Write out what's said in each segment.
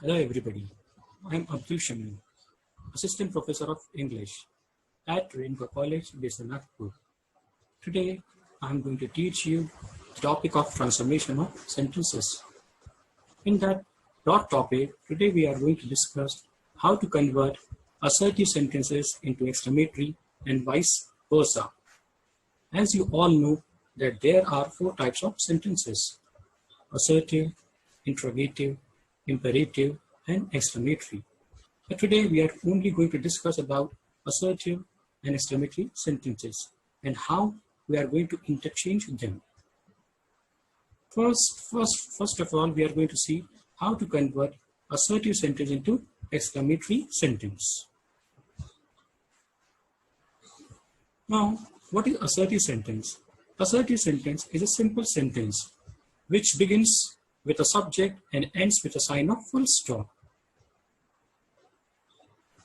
Hello everybody, I am Abdul Shamim, Assistant Professor of English at Rainbow College, based in Nagpur. Today I am going to teach you the topic of transformation of sentences. In that topic, today we are going to discuss how to convert assertive sentences into exclamatory and vice versa. As you all know that there are 4 types of sentences: assertive, interrogative, imperative, and exclamatory. But today we are only going to discuss about assertive and exclamatory sentences and how we are going to interchange them. First of all, we are going to see how to convert assertive sentence into exclamatory sentence. Now, what is assertive sentence? Assertive sentence is a simple sentence which begins with a subject and ends with a sign of full stop.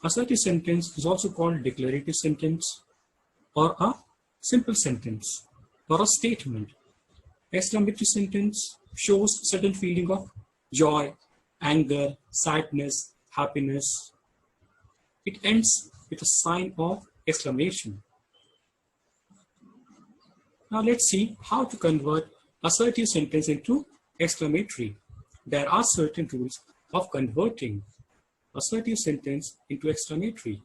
Assertive sentence is also called declarative sentence or a simple sentence or a statement. Exclamatory sentence shows certain feeling of joy, anger, sadness, happiness. It ends with a sign of exclamation. Now let's see how to convert assertive sentence into exclamatory. There are certain rules of converting assertive sentence into exclamatory.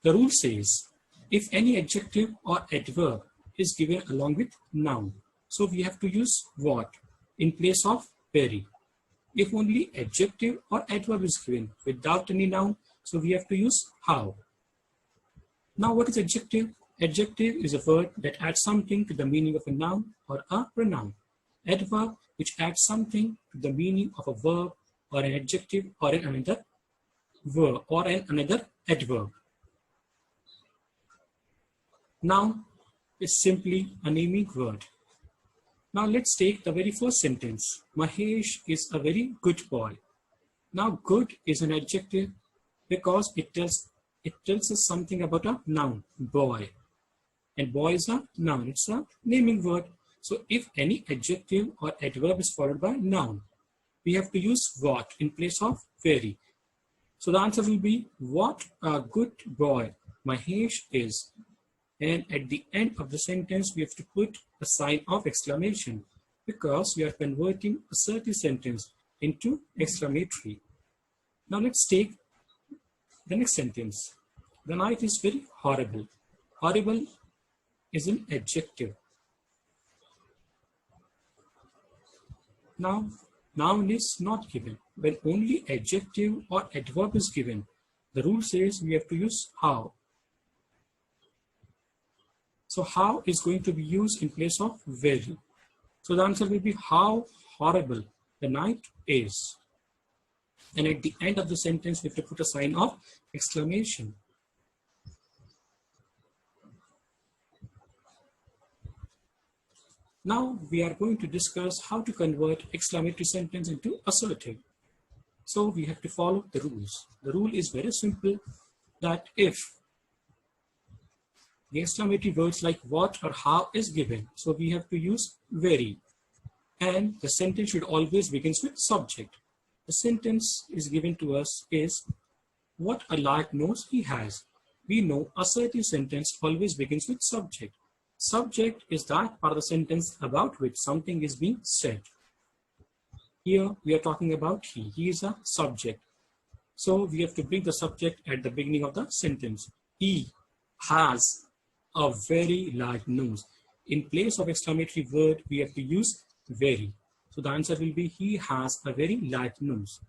The rule says if any adjective or adverb is given along with noun, so we have to use what in place of very. If only adjective or adverb is given without any noun, so we have to use how. Now what is adjective? Adjective is a word that adds something to the meaning of a noun or a pronoun. Adverb, which adds something to the meaning of a verb or an adjective or another verb or another adverb. Noun is simply a naming word. Now let's take the very first sentence. Mahesh is a very good boy. Now good is an adjective because it tells us something about a noun, boy. And boy is a noun, it's a naming word. So if any adjective or adverb is followed by noun, we have to use what in place of very. So the answer will be what a good boy Mahesh is. And at the end of the sentence, we have to put a sign of exclamation because we are converting assertive sentence into exclamatory. Now let's take the next sentence. The night is very horrible. Horrible is an adjective. Now, noun is not given. When only adjective or adverb is given, the rule says we have to use how. So how is going to be used in place of very. So the answer will be how horrible the night is. And at the end of the sentence, we have to put a sign of exclamation. Now we are going to discuss how to convert exclamatory sentence into assertive. So we have to follow the rules. The rule is very simple, that if the exclamatory words like what or how is given, so we have to use very. And the sentence should always begin with subject. The sentence is given to us is what a large nose he has. We know assertive sentence always begins with subject. Subject is that part of the sentence about which something is being said. Here we are talking about he. He is a subject. So we have to bring the subject at the beginning of the sentence. He has a very large nose. In place of exclamatory word, we have to use very. So the answer will be he has a very large nose.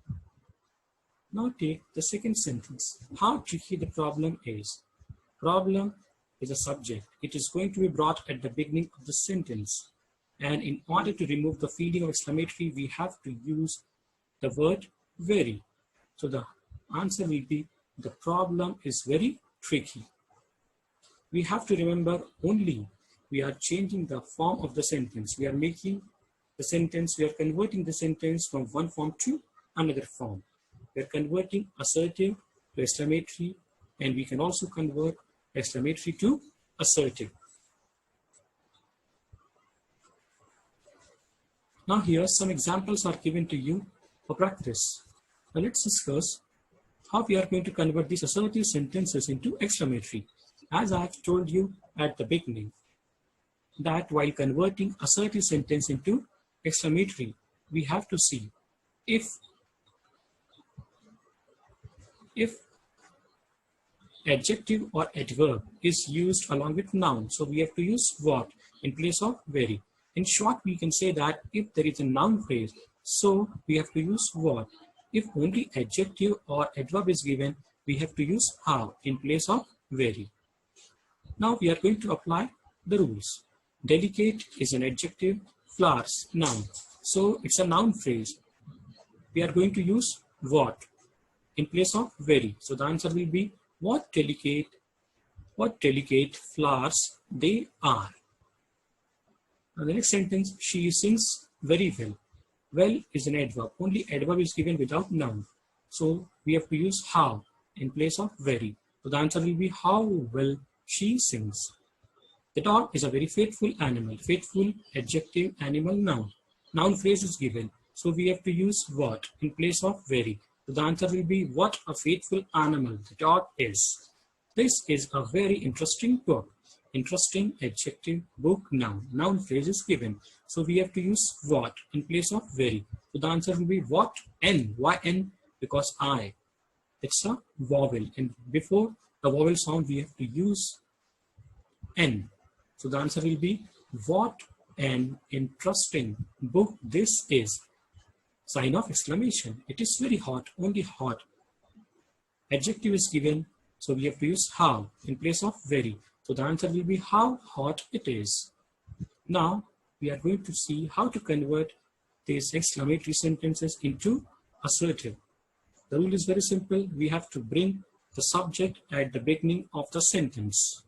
Now take the second sentence. How tricky the problem is. Problem is a subject. It is going to be brought at the beginning of the sentence. And in order to remove the feeling of exclamatory, we have to use the word very. So the answer will be the problem is very tricky. We have to remember only we are changing the form of the sentence. We are making the sentence, we are converting the sentence from one form to another form. We are converting assertive to exclamatory, and we can also convert exclamatory to assertive. Now here some examples are given to you for practice. Now let's discuss how we are going to convert these assertive sentences into exclamatory. As I have told you at the beginning, that while converting assertive sentence into exclamatory, we have to see if adjective or adverb is used along with noun. So we have to use what in place of very. In short, we can say that if there is a noun phrase, so we have to use what. If only adjective or adverb is given, we have to use how in place of very. Now we are going to apply the rules. Delicate is an adjective, flowers, noun. So it's a noun phrase. We are going to use what in place of very. So the answer will be what delicate flowers they are. Now the next sentence, she sings very well. Well is an adverb. Only adverb is given without noun. So we have to use how in place of very. So the answer will be how well she sings. The dog is a very faithful animal. Faithful, adjective, animal, noun. Noun phrase is given. So we have to use what in place of very. So the answer will be what a faithful animal the dog is. This is a very interesting book. Interesting, adjective, book, noun. Noun phrase is given. So we have to use what in place of very. So the answer will be what? N. Why N? Because I. It's a vowel. And before the vowel sound, we have to use N. So the answer will be what an interesting book this is. Sign of exclamation. It is very hot, only hot. Adjective is given, so we have to use how in place of very. So the answer will be how hot it is. Now we are going to see how to convert these exclamatory sentences into assertive. The rule is very simple. We have to bring the subject at the beginning of the sentence.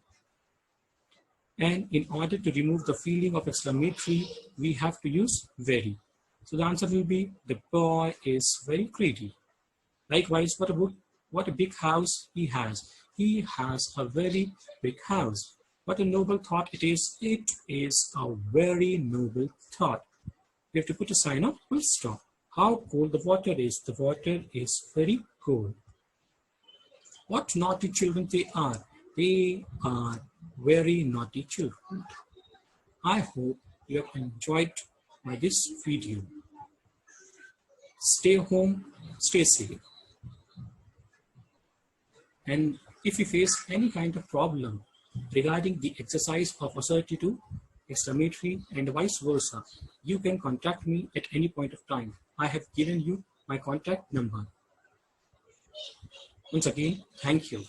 And in order to remove the feeling of exclamatory, we have to use very. So the answer will be the boy is very greedy. Likewise, what a big house he has. He has a very big house. What a noble thought it is. It is a very noble thought. We have to put a sign of full stop. How cold the water is. The water is very cold. What naughty children they are. They are very naughty children. I hope you have enjoyed this video. Stay home, stay safe. And if you face any kind of problem regarding the exercise of assertive to exclamatory and vice versa, you can contact me at any point of time. I have given you my contact number. Once again, thank you.